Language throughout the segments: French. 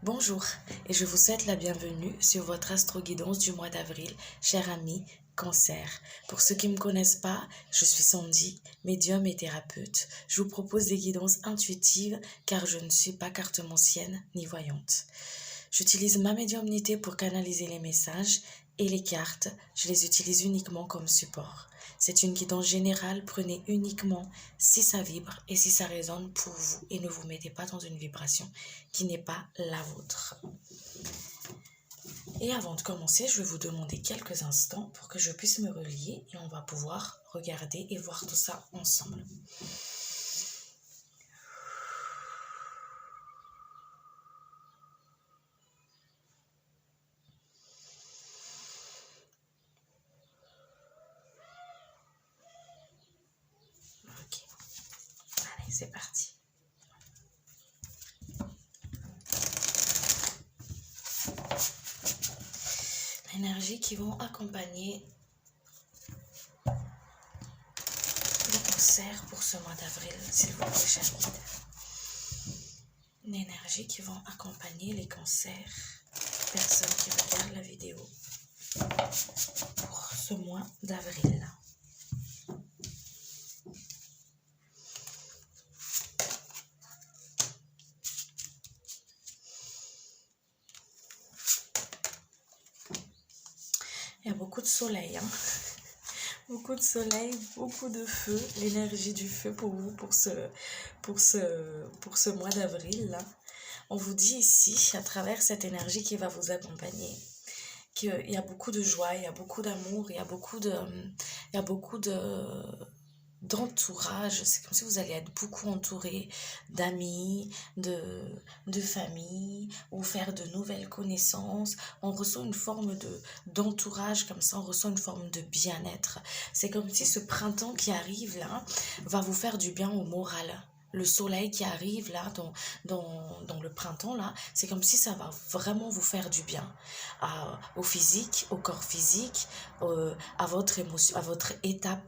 Bonjour et je vous souhaite la bienvenue sur votre astro-guidance du mois d'avril, cher ami Cancer. Pour ceux qui ne me connaissent pas, je suis Sandy, médium et thérapeute. Je vous propose des guidances intuitives car je ne suis pas cartomancienne ni voyante. J'utilise ma médiumnité pour canaliser les messages et les cartes, je les utilise uniquement comme support. C'est une guidance générale, prenez uniquement si ça vibre et si ça résonne pour vous et ne vous mettez pas dans une vibration qui n'est pas la vôtre. Et avant de commencer, je vais vous demander quelques instants pour que je puisse me relier et on va pouvoir regarder et voir tout ça ensemble. Ok, allez, c'est parti. L'énergie qui vont accompagner les cancers pour ce mois d'avril, s'il vous plaît, cher guide. L'énergie qui vont accompagner les cancers, personnes qui regardent la vidéo, pour ce mois d'avril. Il y a beaucoup de soleil, hein. Beaucoup de soleil, beaucoup de feu, l'énergie du feu pour vous, pour ce mois d'avril, là. On vous dit ici, à travers cette énergie qui va vous accompagner, qu'il y a beaucoup de joie, il y a beaucoup d'amour, il y a beaucoup d'entourage. C'est comme si vous allez être beaucoup entouré d'amis, de famille, ou faire de nouvelles connaissances. On ressent une forme d'entourage comme ça, on ressent une forme de bien-être. C'est comme si ce printemps qui arrive là va vous faire du bien au moral. Le soleil qui arrive là dans le printemps là, c'est comme si ça va vraiment vous faire du bien au physique, au corps physique, à votre émotion, à votre étape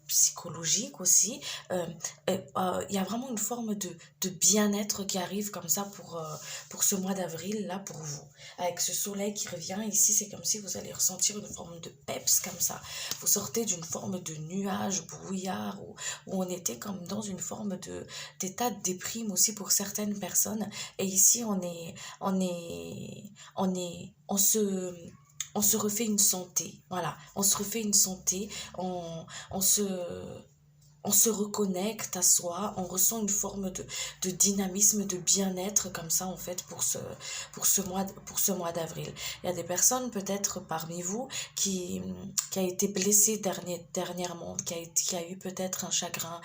psychologique aussi. Il y a vraiment une forme de bien-être qui arrive comme ça pour ce mois d'avril là pour vous. Avec ce soleil qui revient ici, c'est comme si vous allez ressentir une forme de peps comme ça. Vous sortez d'une forme de nuage brouillard où on était comme dans une forme d'état de déprime aussi pour certaines personnes. Et ici, on se refait une santé. Voilà, on se refait une santé, on se reconnecte à soi, on ressent une forme de dynamisme, de bien-être comme ça en fait pour ce mois d'avril. Il y a des personnes peut-être parmi vous qui a été blessée dernièrement, qui a eu peut-être un chagrin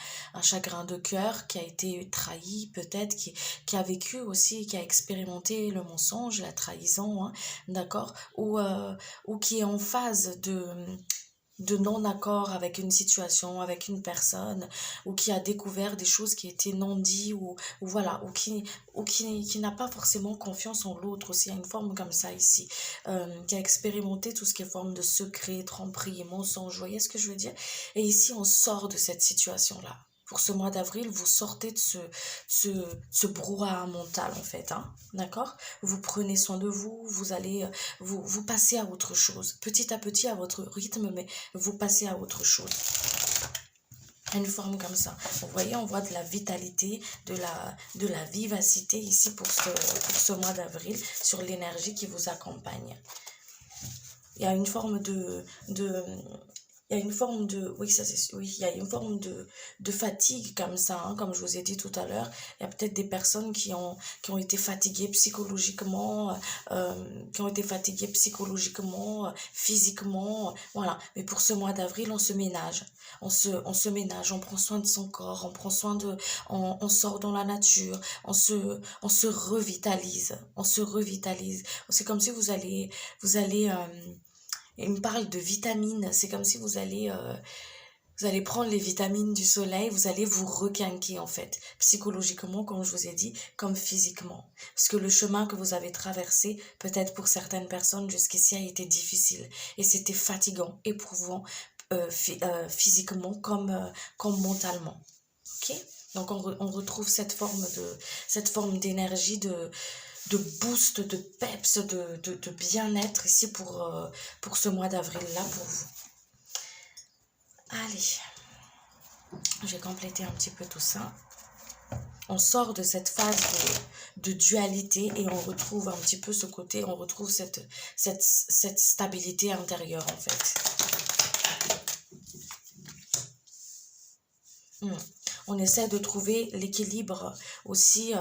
de cœur, qui a été trahi peut-être, qui a vécu aussi, qui a expérimenté le mensonge, la trahison, hein, d'accord, ou qui est en phase de non-accord avec une situation, avec une personne, ou qui a découvert des choses qui étaient non dites, ou voilà, qui n'a pas forcément confiance en l'autre aussi. Il y a une forme comme ça ici, qui a expérimenté tout ce qui est forme de secret, tromperie, mensonge, vous voyez ce que je veux dire? Et ici, on sort de cette situation-là. Pour ce mois d'avril, vous sortez de ce brouhaha mental, en fait, hein, d'accord? Vous prenez soin de vous, vous allez, vous passez à autre chose, petit à petit à votre rythme, mais vous passez à autre chose. Une forme comme ça. Vous voyez, on voit de la vitalité, de la vivacité ici pour ce mois d'avril sur l'énergie qui vous accompagne. Il y a une forme il y a une forme oui, ça c'est, oui, il y a une forme de fatigue comme ça, hein, comme je vous ai dit tout à l'heure. Il y a peut-être des personnes qui ont été fatiguées psychologiquement, physiquement, voilà. Mais pour ce mois d'avril, on se ménage. On se ménage, on prend soin de son corps, on prend soin on sort dans la nature, on se revitalise, C'est comme si vous allez, il me parle de vitamines. C'est comme si vous allez prendre les vitamines du soleil, vous allez vous requinquer en fait, psychologiquement, comme je vous ai dit, comme physiquement. Parce que le chemin que vous avez traversé, peut-être pour certaines personnes jusqu'ici, a été difficile. Et c'était fatigant, éprouvant, physiquement comme mentalement. Ok? Donc on retrouve cette forme d'énergie, de boost, de peps, de bien-être ici pour ce mois d'avril-là pour vous. Allez, je vais compléter un petit peu tout ça. On sort de cette phase de dualité et on retrouve un petit peu ce côté, on retrouve cette stabilité intérieure en fait. On essaie de trouver l'équilibre aussi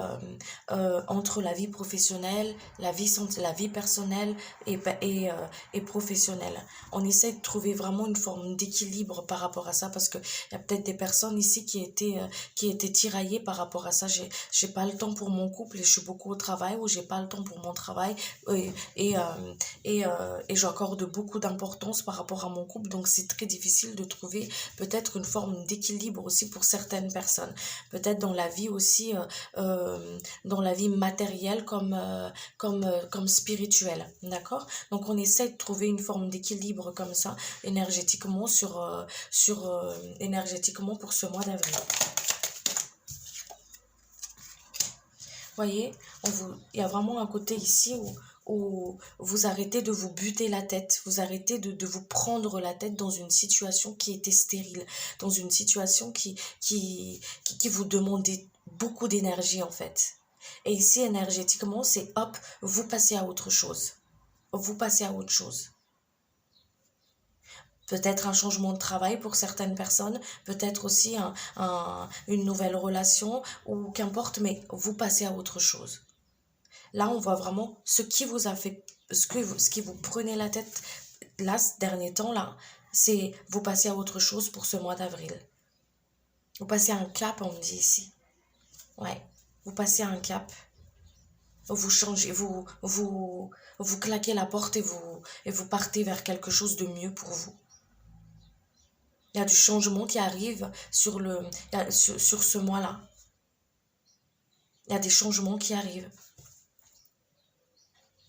entre la vie professionnelle, la vie personnelle et professionnelle. On essaie de trouver vraiment une forme d'équilibre par rapport à ça parce qu'il y a peut-être des personnes ici qui étaient tiraillées par rapport à ça. J'ai pas le temps pour mon couple et je suis beaucoup au travail ou j'ai pas le temps pour mon travail et j'accorde beaucoup d'importance par rapport à mon couple. Donc c'est très difficile de trouver peut-être une forme d'équilibre aussi pour certaines personnes, peut-être dans la vie aussi, dans la vie matérielle comme spirituelle, d'accord? Donc on essaie de trouver une forme d'équilibre comme ça, énergétiquement énergétiquement pour ce mois d'avril. Voyez, il y a vraiment un côté ici où vous arrêtez de vous buter la tête, vous arrêtez de vous prendre la tête dans une situation qui était stérile, dans une situation qui vous demandait beaucoup d'énergie en fait. Et ici, énergétiquement, c'est hop, vous passez à autre chose. Vous passez à autre chose. Peut-être un changement de travail pour certaines personnes, peut-être aussi une nouvelle relation ou qu'importe, mais vous passez à autre chose. Là, on voit vraiment ce qui vous a fait, ce qui vous prenait la tête là, ce dernier temps là, c'est vous passez à autre chose pour ce mois d'avril. Vous passez à un cap, on me dit ici. Ouais, vous passez à un cap. Vous changez, vous claquez la porte et vous partez vers quelque chose de mieux pour vous. Il y a du changement qui arrive sur ce mois-là. Il y a des changements qui arrivent.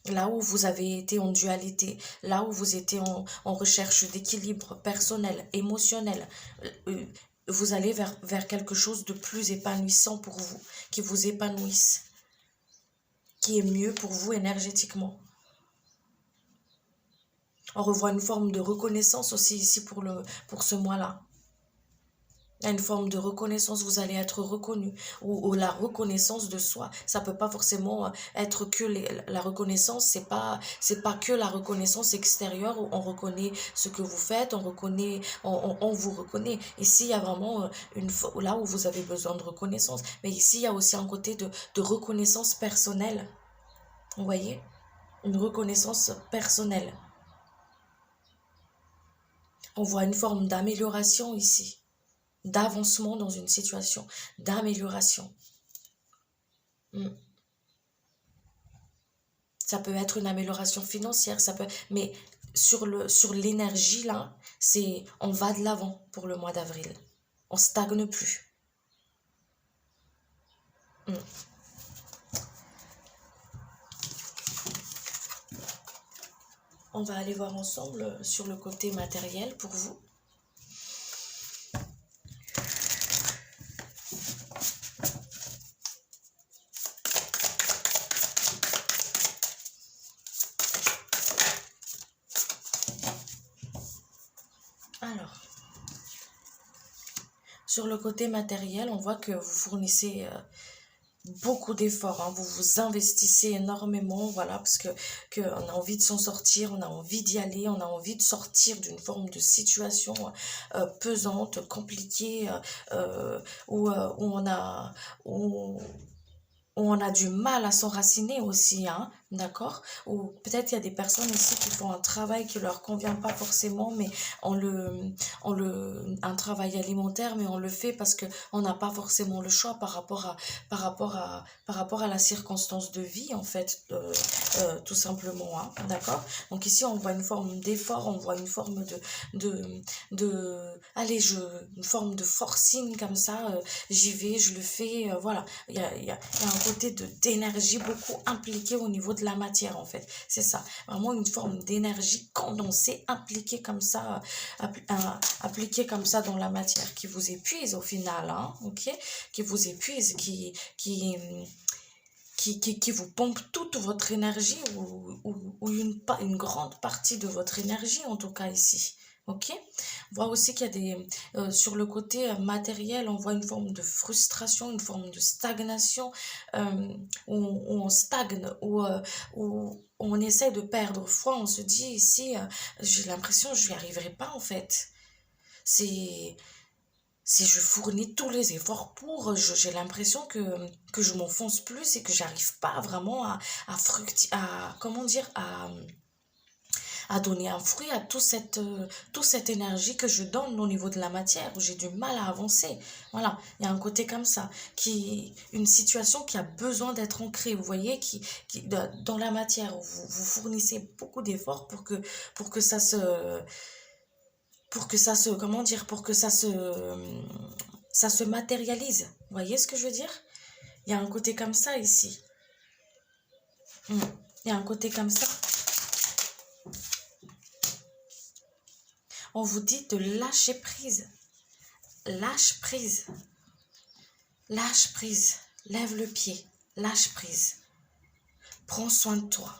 Là où vous avez été en dualité, là où vous étiez en recherche d'équilibre personnel, émotionnel, vous allez vers quelque chose de plus épanouissant pour vous, qui vous épanouisse, qui est mieux pour vous énergétiquement. On revoit une forme de reconnaissance aussi ici pour ce mois-là. Il y a une forme de reconnaissance, vous allez être reconnu, ou la reconnaissance de soi. Ça peut pas forcément être que la reconnaissance, c'est pas que la reconnaissance extérieure où on reconnaît ce que vous faites, on vous reconnaît. Ici, il y a vraiment là où vous avez besoin de reconnaissance. Mais ici, il y a aussi un côté de reconnaissance personnelle. Vous voyez? Une reconnaissance personnelle. On voit une forme d'amélioration ici. D'avancement dans une situation, d'amélioration. Ça peut être une amélioration financière, mais sur l'énergie là, on va de l'avant pour le mois d'avril. On stagne plus. On va aller voir ensemble sur le côté matériel pour vous. Alors, sur le côté matériel, on voit que vous fournissez beaucoup d'efforts, hein. Vous vous investissez énormément, voilà, parce que on a envie de s'en sortir, on a envie d'y aller, on a envie de sortir d'une forme de situation pesante, compliquée, où on a du mal à s'enraciner aussi, hein, d'accord? Ou peut-être il y a des personnes ici qui font un travail qui leur convient pas forcément, mais un travail alimentaire, mais on le fait parce que on n'a pas forcément le choix par rapport à la circonstance de vie, en fait, tout simplement, hein, d'accord? Donc ici, on voit une forme d'effort, on voit une forme une forme de forcing comme ça, j'y vais, je le fais, voilà. Il y a un côté d'énergie beaucoup impliquée au niveau de la matière en fait, c'est ça, vraiment une forme d'énergie condensée, impliquée comme ça, appliquée comme ça dans la matière, qui vous épuise au final, hein, ok, qui vous épuise, qui vous pompe toute votre énergie ou une grande partie de votre énergie, en tout cas ici. Ok? On voit aussi qu'il y a sur le côté matériel, on voit une forme de frustration, une forme de stagnation, où on stagne, où on essaie de perdre foi. On se dit ici, j'ai l'impression que je n'y arriverai pas en fait. C'est si je fournis tous les efforts j'ai l'impression que je m'enfonce plus et que j'arrive pas vraiment comment dire, à donner un fruit à toute cette énergie que je donne au niveau de la matière, où j'ai du mal à avancer. Voilà, il y a un côté comme ça, une situation qui a besoin d'être ancrée, vous voyez, dans la matière, où vous fournissez beaucoup d'efforts pour que comment dire, pour que ça se matérialise. Vous voyez ce que je veux dire? Il y a un côté comme ça ici. Il y a un côté comme ça. On vous dit de lâcher prise. Lâche prise. Lâche prise. Lève le pied. Lâche prise. Prends soin de toi.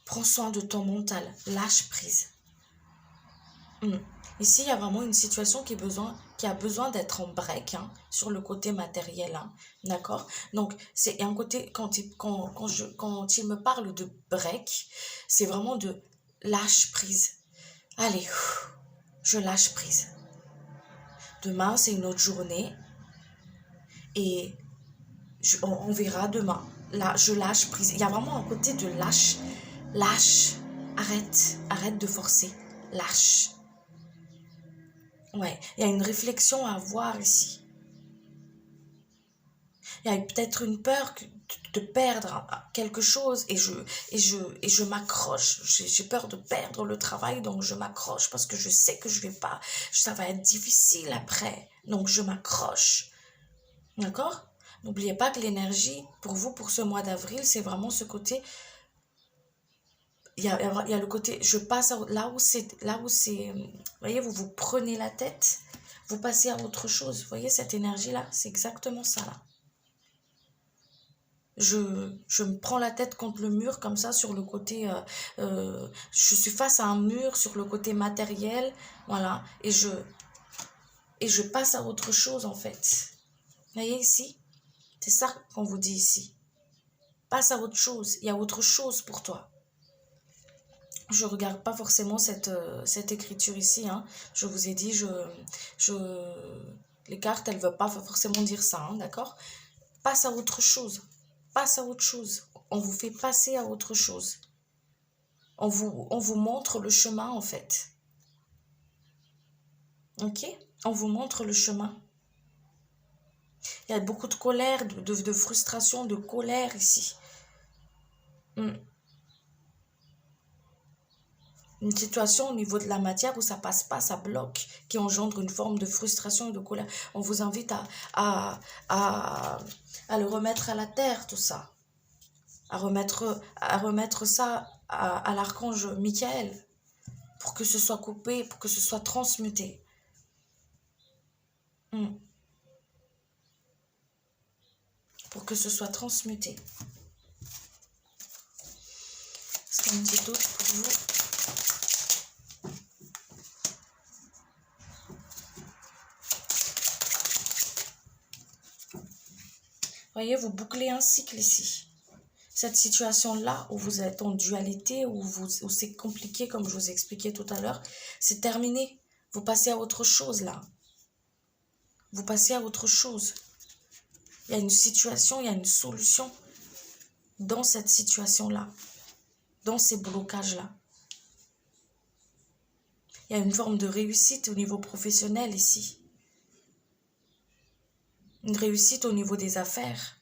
Prends soin de ton mental. Lâche prise. Ici, il y a vraiment une situation qui a besoin d'être en break, hein, sur le côté matériel. Hein, d'accord? Donc, c'est un côté, quand il me parle de break, c'est vraiment de lâche prise. Allez, je lâche prise. Demain, c'est une autre journée et on verra demain. Là, je lâche prise. Il y a vraiment un côté de lâche. Lâche. Arrête de forcer. Lâche. Ouais, il y a une réflexion à avoir ici. Il y a peut-être une peur de perdre quelque chose et je m'accroche. J'ai peur de perdre le travail, donc je m'accroche parce que je sais que je vais pas, ça va être difficile après. Donc je m'accroche. D'accord? N'oubliez pas que l'énergie, pour vous, pour ce mois d'avril, c'est vraiment ce côté. Il y a le côté, je passe là où c'est, vous voyez, vous prenez la tête, vous passez à autre chose. Vous voyez cette énergie-là? C'est exactement ça, là. Je me prends la tête contre le mur comme ça sur le côté, je suis face à un mur sur le côté matériel, voilà, et je passe à autre chose en fait. Vous voyez ici? C'est ça qu'on vous dit ici. Passe à autre chose, il y a autre chose pour toi. Je regarde pas forcément cette écriture ici, hein. Je vous ai dit, les cartes, elles veulent pas forcément dire ça, hein, d'accord? Passe à autre chose. Passe à autre chose. On vous fait passer à autre chose. On vous montre le chemin, en fait. Ok? On vous montre le chemin. Il y a beaucoup de colère, de frustration, de colère ici. Une situation au niveau de la matière où ça passe pas, ça bloque, qui engendre une forme de frustration et de colère. On vous invite à le remettre à la terre, tout ça. À remettre ça à l'archange Michael pour que ce soit coupé, pour que ce soit transmuté. Pour que ce soit transmuté. Est-ce qu'on dit d'autre pour vous? Voyez, vous bouclez un cycle ici. Cette situation-là où vous êtes en dualité, où c'est compliqué, comme je vous expliquais tout à l'heure, c'est terminé. Vous passez à autre chose là. Vous passez à autre chose. Il y a une situation, il y a une solution dans cette situation-là, dans ces blocages-là. Il y a une forme de réussite au niveau professionnel ici. Une réussite au niveau des affaires.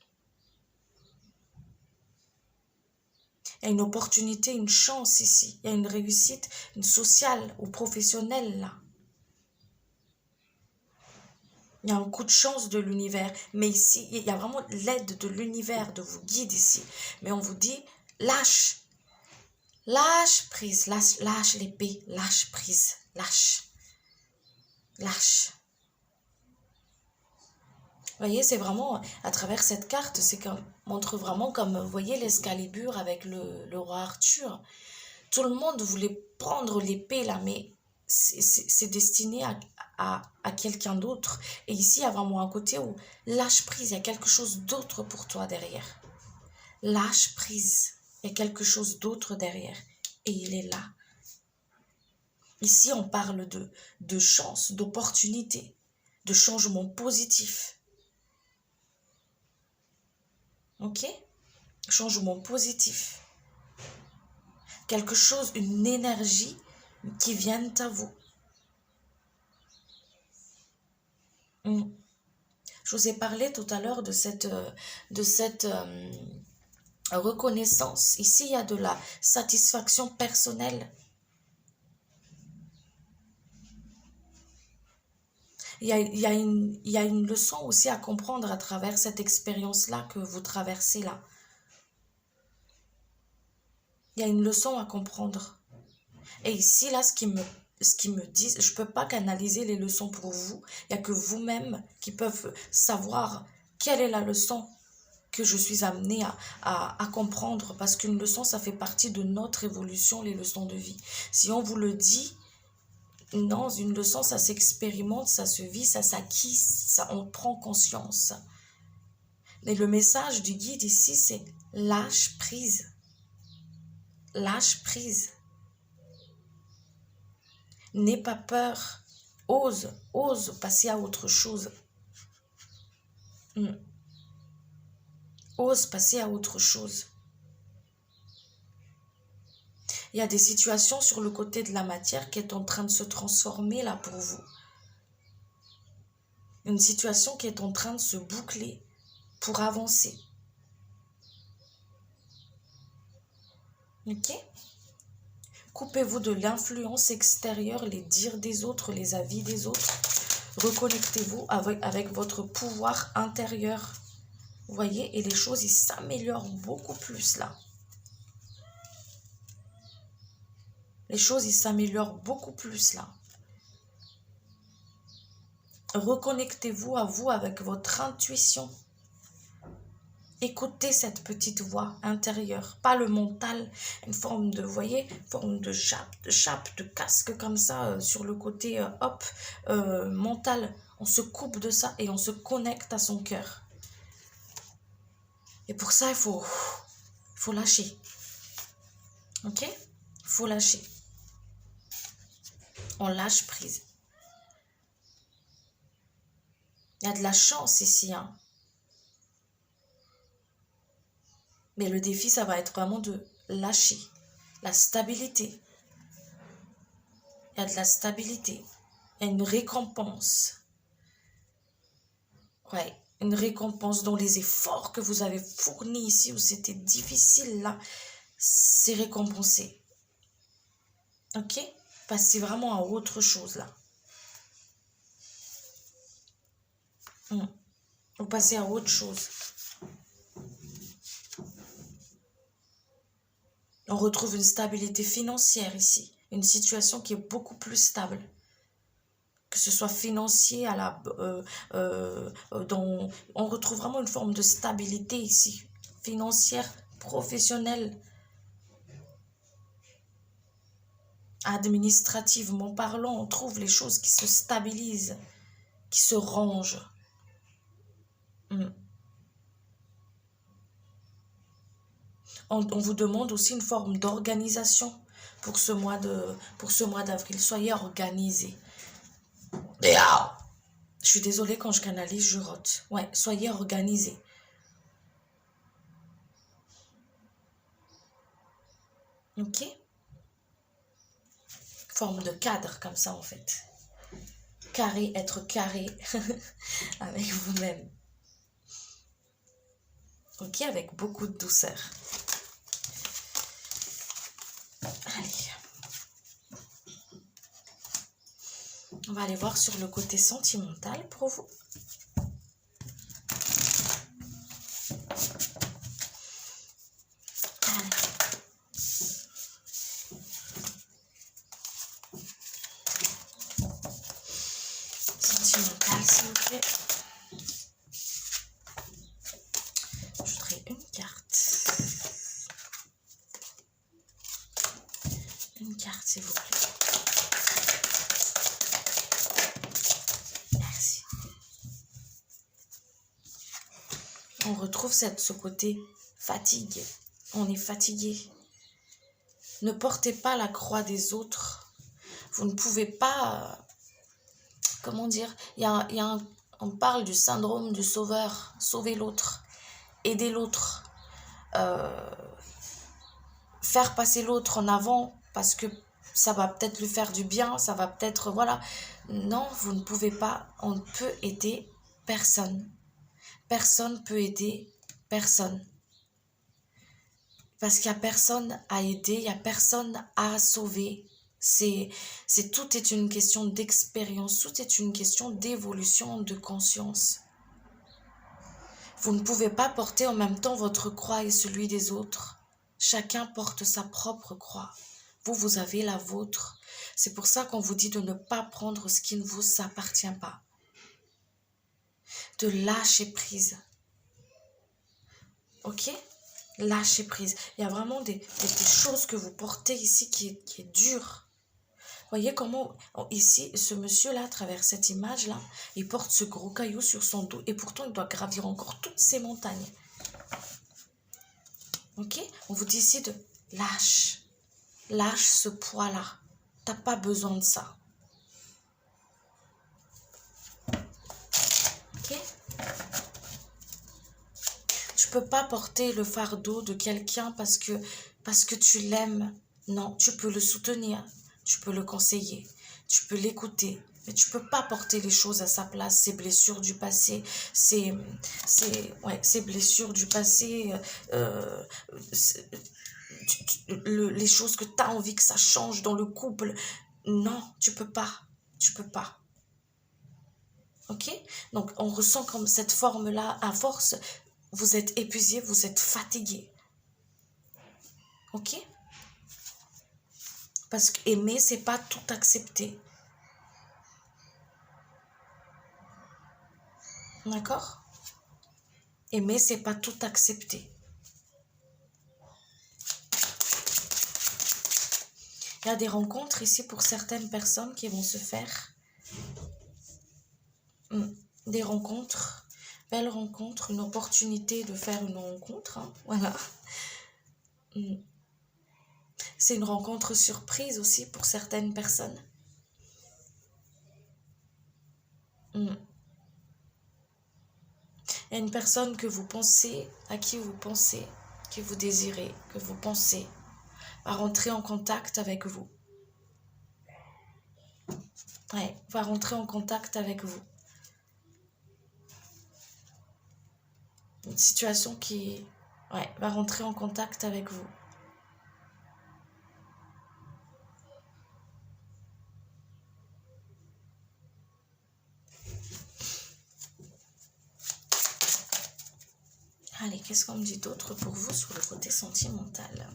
Il y a une opportunité, une chance ici. Il y a une réussite, une sociale ou professionnelle là. Il y a un coup de chance de l'univers. Mais ici, il y a vraiment l'aide de l'univers, de vous guide ici. Mais on vous dit, lâche. Lâche prise. Lâche l'épée. Lâche prise. Lâche. Lâche. voyez, c'est vraiment, à travers cette carte, c'est qu'on montre vraiment comme, vous voyez, l'Excalibur avec le roi Arthur. Tout le monde voulait prendre l'épée là, mais c'est destiné à quelqu'un d'autre. Et ici, il y a vraiment un côté où lâche prise, il y a quelque chose d'autre pour toi derrière. Lâche prise, il y a quelque chose d'autre derrière. Et il est là. Ici, on parle de chance, d'opportunité, de changement positif. Ok? Changement positif. Quelque chose, une énergie qui vient à vous. Je vous ai parlé tout à l'heure de cette reconnaissance. Ici, il y a de la satisfaction personnelle. Il y a une leçon aussi à comprendre à travers cette expérience-là que vous traversez là. Il y a une leçon à comprendre. Et ici, là, ce qui me dit, je ne peux pas canaliser les leçons pour vous. Il n'y a que vous-même qui peuvent savoir quelle est la leçon que je suis amenée à comprendre. Parce qu'une leçon, ça fait partie de notre évolution, les leçons de vie. Si on vous le dit, non, une leçon, ça s'expérimente, ça se vit, ça s'acquiert, ça, on prend conscience. Et le message du guide ici, c'est lâche prise. Lâche prise. N'aie pas peur. Ose passer à autre chose. Ose passer à autre chose. Il y a des situations sur le côté de la matière qui est en train de se transformer là pour vous. Une situation qui est en train de se boucler pour avancer. Ok? Coupez-vous de l'influence extérieure, les dires des autres, les avis des autres. Reconnectez-vous avec votre pouvoir intérieur. Vous voyez? Et les choses, ils s'améliorent beaucoup plus là. Les choses, ils s'améliorent beaucoup plus là. Reconnectez-vous à vous avec votre intuition. Écoutez cette petite voix intérieure, pas le mental, une forme de, vous voyez, forme de chape, de casque comme ça sur le côté mental. On se coupe de ça et on se connecte à son cœur. Et pour ça, il faut lâcher. Ok? Il faut lâcher. On lâche prise. Il y a de la chance ici, hein. Mais le défi, ça va être vraiment de lâcher. La stabilité. Il y a de la stabilité. Il y a une récompense. Ouais, une récompense dans les efforts que vous avez fournis ici, où c'était difficile, là, c'est récompensé. Ok? Passez vraiment à autre chose, là. Vous passez à autre chose. On retrouve une stabilité financière ici. Une situation qui est beaucoup plus stable. Que ce soit financier, on retrouve vraiment une forme de stabilité ici. Financière, professionnelle, administrativement parlant, on trouve les choses qui se stabilisent, qui se rangent. On vous demande aussi une forme d'organisation pour ce mois d'avril. Soyez organisés. Je suis désolée, quand je canalise, je rote. Ouais, soyez organisés. Ok? Forme de cadre comme ça en fait. Carré, être carré avec vous-même. Ok, avec beaucoup de douceur. Allez. On va aller voir sur le côté sentimental pour vous. Sentimental, s'il vous plaît. carte, s'il vous plaît. Merci. On retrouve ce côté fatigue. On est fatigué. Ne portez pas la croix des autres. Vous ne pouvez pas... comment dire, on parle du syndrome du sauveur, sauver l'autre, aider l'autre, faire passer l'autre en avant parce que ça va peut-être lui faire du bien, ça va peut-être, voilà. Non, vous ne pouvez pas, on ne peut aider personne. Personne peut aider personne. Parce qu'il n'y a personne à aider, il n'y a personne à sauver. Tout est une question d'expérience, tout est une question d'évolution de conscience. Vous ne pouvez pas porter en même temps votre croix et celui des autres. Chacun porte sa propre croix. Vous, vous avez la vôtre. C'est pour ça qu'on vous dit de ne pas prendre ce qui ne vous appartient pas. De lâcher prise. Ok ? Lâcher prise. Il y a vraiment des choses que vous portez ici qui est dure. Voyez comment, ici, ce monsieur-là, à travers cette image-là, il porte ce gros caillou sur son dos et pourtant il doit gravir encore toutes ces montagnes. Ok? On vous dit ici de lâche. Lâche ce poids-là. T'as pas besoin de ça. Ok? Tu peux pas porter le fardeau de quelqu'un parce que tu l'aimes. Non, tu peux le soutenir. Tu peux le conseiller. Tu peux l'écouter. Mais tu peux pas porter les choses à sa place, ses blessures du passé, ses blessures du passé, les choses que tu as envie que ça change dans le couple. Non, tu peux pas. Tu peux pas. Ok? Donc, on ressent comme cette forme-là, à force, vous êtes épuisé, vous êtes fatigué. Ok? Parce qu'aimer, c'est pas tout accepter. D'accord? Aimer, c'est pas tout accepter. Il y a des rencontres ici pour certaines personnes qui vont se faire. Des rencontres, belles rencontres, une opportunité de faire une rencontre. Hein, voilà. C'est une rencontre surprise aussi pour certaines personnes. Il y a une personne que vous pensez, à qui vous pensez, que vous désirez, que vous pensez, va rentrer en contact avec vous. Ouais, va rentrer en contact avec vous. Une situation qui, va rentrer en contact avec vous. Allez, qu'est-ce qu'on me dit d'autre pour vous sur le côté sentimental?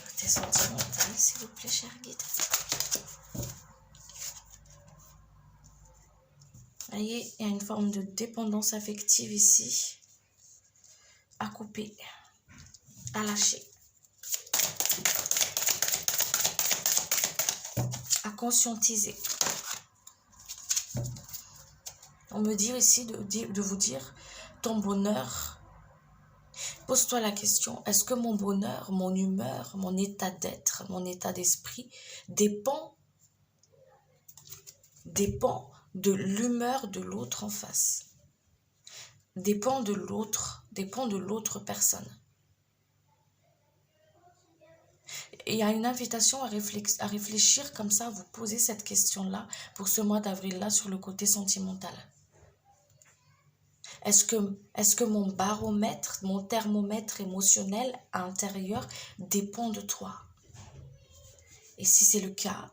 Côté sentimental, s'il vous plaît, cher guide. Voyez, il y a une forme de dépendance affective ici. À couper, à lâcher, à conscientiser. On me dit aussi de vous dire, ton bonheur, pose-toi la question, est-ce que mon bonheur, mon humeur, mon état d'être, mon état d'esprit dépend de l'humeur de l'autre en face, dépend de l'autre personne. Et il y a une invitation à réfléchir comme ça, à vous poser cette question-là pour ce mois d'avril-là sur le côté sentimental. Est-ce que mon baromètre, mon thermomètre émotionnel intérieur dépend de toi? Et si c'est le cas,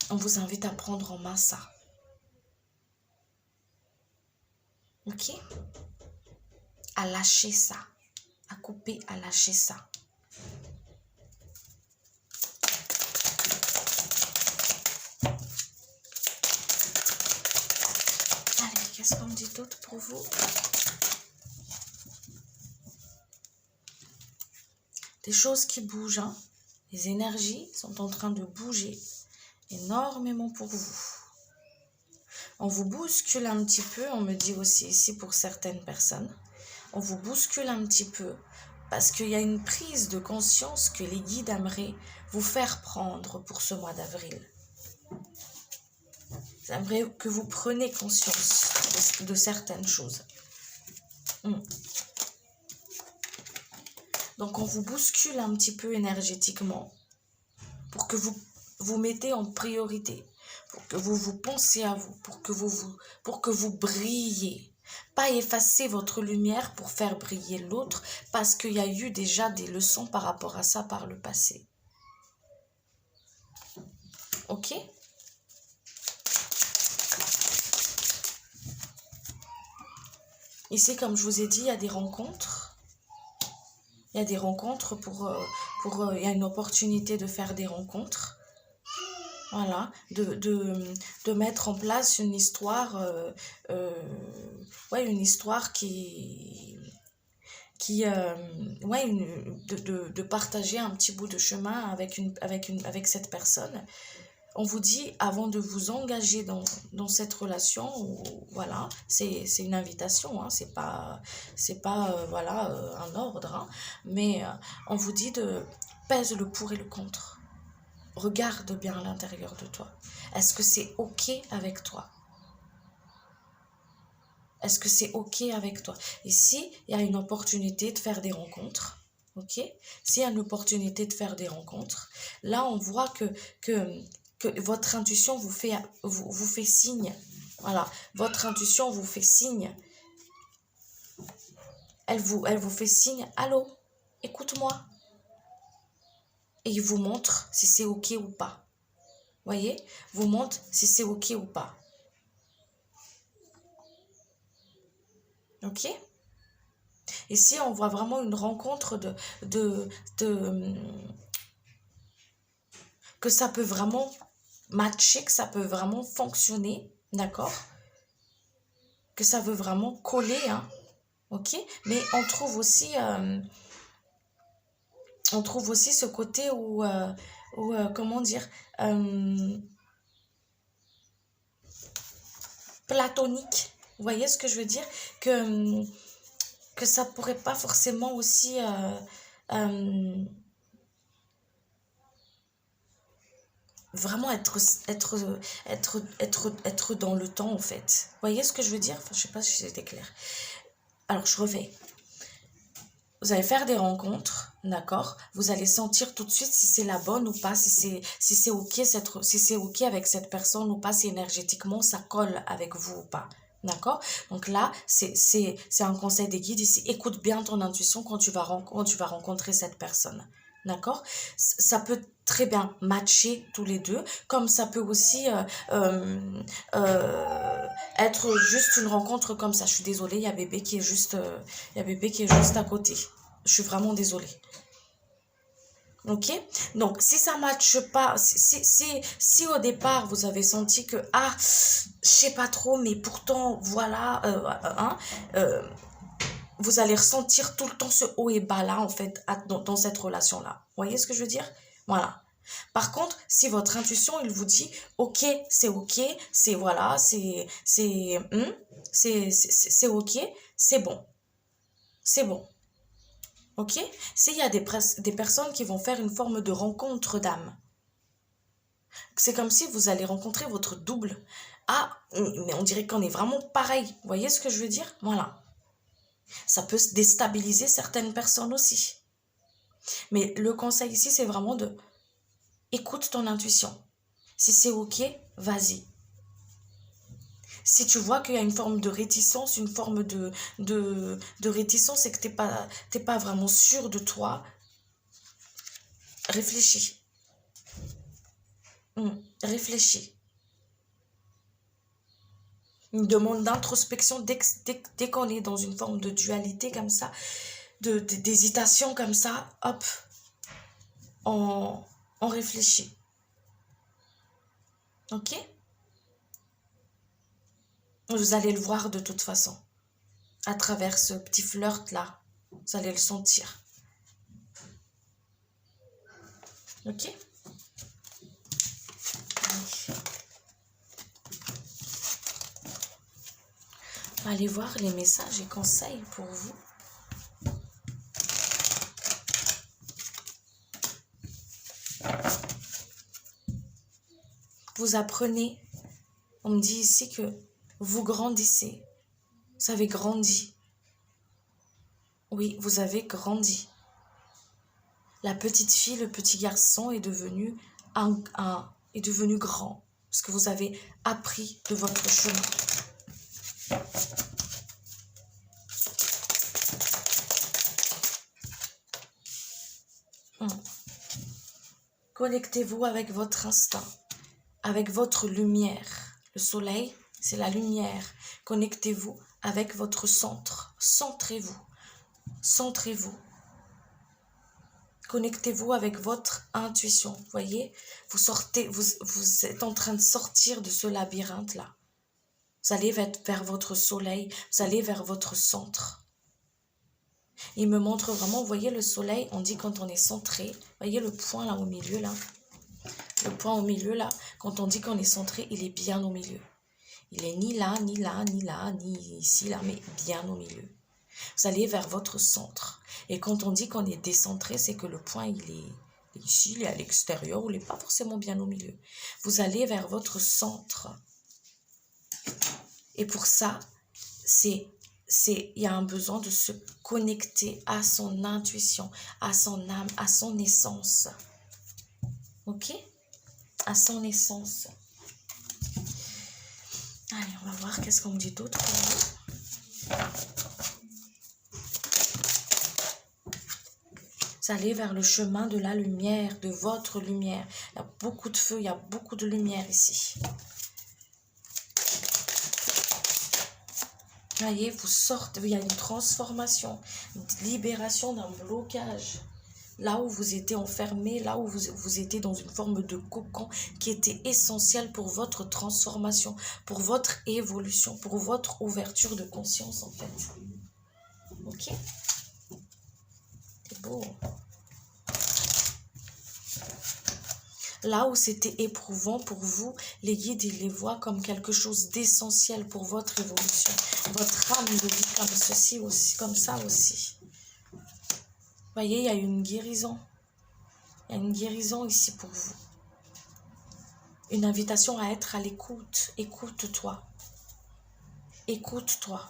on vous invite à prendre en main ça. Ok? À lâcher ça. À couper, à lâcher ça. Allez, qu'est-ce qu'on me dit d'autre pour vous? Des choses qui bougent, hein. Les énergies sont en train de bouger énormément pour vous. On vous bouscule un petit peu, on me dit aussi ici pour certaines personnes. On vous bouscule un petit peu parce qu'il y a une prise de conscience que les guides aimeraient vous faire prendre pour ce mois d'avril. J'aimerais que vous preniez conscience de certaines choses. Donc on vous bouscule un petit peu énergétiquement pour que vous vous mettez en priorité, pour que vous vous pensiez à vous, pour que vous brillez. Pas effacer votre lumière pour faire briller l'autre parce qu'il y a eu déjà des leçons par rapport à ça par le passé. Ok? Ici, comme je vous ai dit, il y a des rencontres. Il y a des rencontres il y a une opportunité de faire des rencontres. Voilà, de mettre en place une histoire, une histoire de partager un petit bout de chemin avec cette personne. On vous dit, avant de vous engager dans cette relation, voilà, c'est une invitation, hein, c'est pas un ordre, hein, mais on vous dit de pèse le pour et le contre. Regarde bien à l'intérieur de toi. Est-ce que c'est OK avec toi? Est-ce que c'est OK avec toi? Et si il y a une opportunité de faire des rencontres, OK? S'il y a une opportunité de faire des rencontres, là, on voit que votre intuition vous fait signe. Voilà, votre intuition vous fait signe. Elle vous fait signe, allô, écoute-moi. Et il vous montre si c'est OK ou pas. Voyez, vous montre si c'est OK ou pas. OK? Ici, on voit vraiment une rencontre que ça peut vraiment matcher, que ça peut vraiment fonctionner, d'accord? Que ça veut vraiment coller, hein? OK? Mais on trouve aussi ce côté où comment dire, platonique. Vous voyez ce que je veux dire? Que ça pourrait pas forcément aussi vraiment être dans le temps, en fait. Vous voyez ce que je veux dire? Enfin, je sais pas si c'était clair. Alors, je refais. Vous allez faire des rencontres, d'accord? Vous allez sentir tout de suite si c'est la bonne ou pas, si c'est OK avec cette personne ou pas, si énergétiquement ça colle avec vous ou pas. D'accord? Donc là, c'est un conseil des guides ici. Écoute bien ton intuition quand tu vas rencontrer cette personne. D'accord? Ça peut très bien matcher tous les deux, comme ça peut aussi être juste une rencontre comme ça. Je suis désolée, il y a bébé qui est juste à côté. Je suis vraiment désolée. Ok? Donc, si ça ne matche pas, si au départ vous avez senti que, je sais pas trop, mais pourtant, voilà, vous allez ressentir tout le temps ce haut et bas là, en fait, dans cette relation-là. Vous voyez ce que je veux dire? Voilà. Par contre, si votre intuition, il vous dit, OK, c'est OK, c'est voilà, c'est OK, c'est bon. C'est bon. OK? S'il y a des personnes qui vont faire une forme de rencontre d'âme, c'est comme si vous allez rencontrer votre double. Ah, mais on dirait qu'on est vraiment pareil. Vous voyez ce que je veux dire? Voilà. Ça peut déstabiliser certaines personnes aussi. Mais le conseil ici, c'est vraiment de écoute ton intuition. Si c'est OK, vas-y. Si tu vois qu'il y a une forme de réticence, une forme de réticence et que t'es pas vraiment sûr de toi, réfléchis. Réfléchis. Une demande d'introspection dès qu'on est dans une forme de dualité comme ça, d'hésitation comme ça, hop, on réfléchit. Ok? Vous allez le voir de toute façon. À travers ce petit flirt-là, vous allez le sentir. Ok? Allez voir les messages et conseils pour vous. Vous apprenez, on me dit ici que vous grandissez. Vous avez grandi. Oui, vous avez grandi. La petite fille, le petit garçon est devenu est devenu grand. Parce que vous avez appris de votre chemin. Connectez-vous avec votre instinct, avec votre lumière. Le soleil, c'est la lumière. Connectez-vous avec votre centre. Centrez-vous. Centrez-vous. Connectez-vous avec votre intuition. Vous voyez, vous êtes en train de sortir de ce labyrinthe-là. Vous allez vers votre soleil, vous allez vers votre centre. Il me montre vraiment, vous voyez le soleil, on dit quand on est centré, vous voyez le point là au milieu là, le point au milieu là, quand on dit qu'on est centré, il est bien au milieu. Il est ni là, ni là, ni là, ni ici, là, mais bien au milieu. Vous allez vers votre centre. Et quand on dit qu'on est décentré, c'est que le point, il est ici, il est à l'extérieur, ou il n'est pas forcément bien au milieu. Vous allez vers votre centre. Et pour ça, il y a un besoin de se connecter à son intuition, à son âme, à son essence. Ok? À son essence. Allez, on va voir qu'est-ce qu'on me dit d'autre pour vous. Vous allez vers le chemin de la lumière, de votre lumière. Il y a beaucoup de feu, il y a beaucoup de lumière ici. Voyez, vous sortez, il y a une transformation, une libération d'un blocage. Là où vous étiez enfermé, là où vous étiez dans une forme de cocon qui était essentiel pour votre transformation, pour votre évolution, pour votre ouverture de conscience en fait. Ok? C'est beau. Là où c'était éprouvant pour vous, les guides, ils les voient comme quelque chose d'essentiel pour votre évolution. Votre âme le vit comme ceci aussi, comme ça aussi. Vous voyez, il y a une guérison. Il y a une guérison ici pour vous. Une invitation à être à l'écoute. Écoute-toi. Écoute-toi.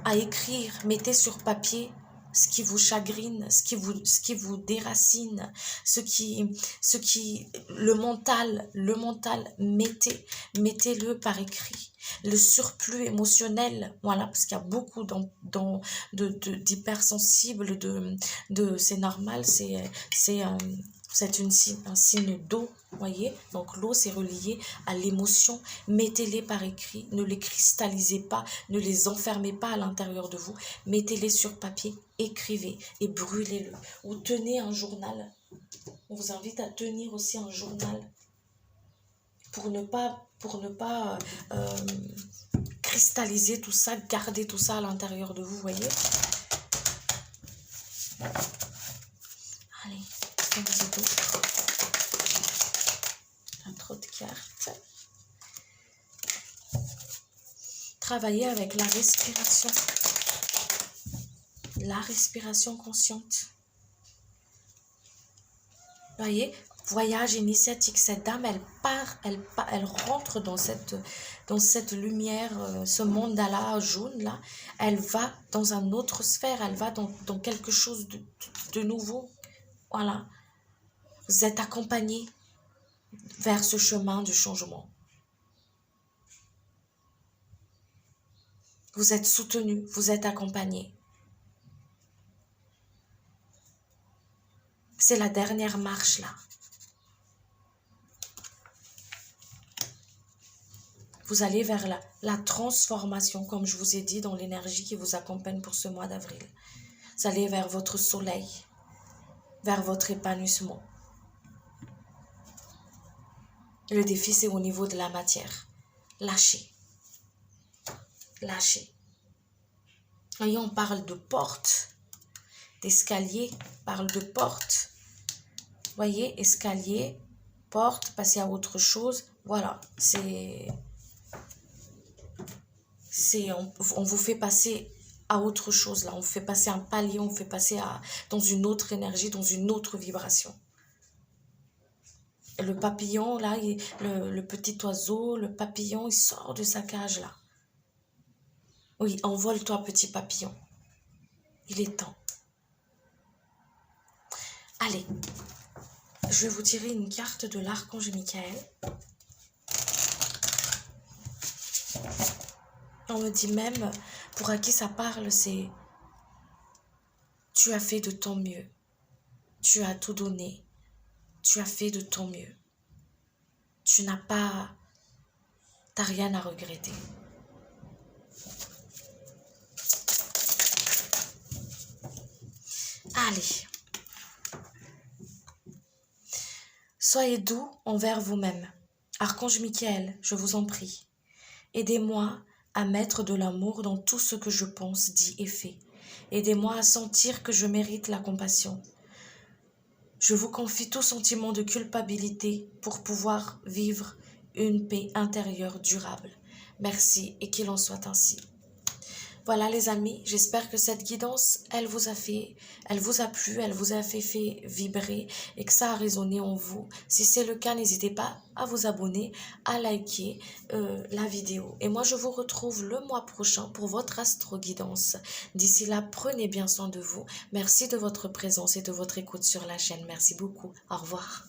À écrire, mettez sur papier ce qui vous chagrine, ce qui vous déracine, le mental, mettez-le par écrit. Le surplus émotionnel, voilà, parce qu'il y a beaucoup d'hypersensibles, c'est normal, c'est un signe d'eau, voyez, donc l'eau c'est relié à l'émotion. Mettez-les par écrit, ne les cristallisez pas, ne les enfermez pas à l'intérieur de vous, mettez-les sur papier, écrivez et brûlez-le, ou tenez un journal. On vous invite à tenir aussi un journal pour ne pas cristalliser tout ça, garder tout ça à l'intérieur de vous, voyez. Allez, un petit peu. Trop de cartes. Travaillez avec la respiration consciente. Voyez, voyage initiatique. Cette dame, elle rentre dans cette lumière, ce mandala jaune là. Elle va dans une autre sphère, elle va dans quelque chose de nouveau. Voilà. Vous êtes accompagné vers ce chemin du changement. Vous êtes soutenu, vous êtes accompagné. C'est la dernière marche là. Vous allez vers la transformation, comme je vous ai dit, dans l'énergie qui vous accompagne pour ce mois d'avril. Vous allez vers votre soleil, vers votre épanouissement. Le défi, c'est au niveau de la matière. Lâchez. Lâchez. Voyez, on parle de porte. d'escalier, parle de porte. Voyez, escalier, porte, passer à autre chose. Voilà, on vous fait passer à autre chose là. On fait passer un palier, on fait passer dans une autre énergie, dans une autre vibration. Et le papillon là, le petit oiseau, le papillon, il sort de sa cage là. Oui, envole-toi petit papillon. Il est temps. Allez, je vais vous tirer une carte de l'archange Michael. On me dit même, pour à qui ça parle, c'est « Tu as fait de ton mieux. Tu as tout donné. Tu as fait de ton mieux. Tu n'as pas... T'as rien à regretter. » Allez. Soyez doux envers vous-même. Archange Michael, je vous en prie. Aidez-moi à mettre de l'amour dans tout ce que je pense, dis et fais. Aidez-moi à sentir que je mérite la compassion. Je vous confie tout sentiment de culpabilité pour pouvoir vivre une paix intérieure durable. Merci et qu'il en soit ainsi. Voilà les amis, j'espère que cette guidance, elle vous a plu, elle vous a fait vibrer et que ça a résonné en vous. Si c'est le cas, n'hésitez pas à vous abonner, à liker la vidéo. Et moi, je vous retrouve le mois prochain pour votre astro-guidance. D'ici là, prenez bien soin de vous. Merci de votre présence et de votre écoute sur la chaîne. Merci beaucoup. Au revoir.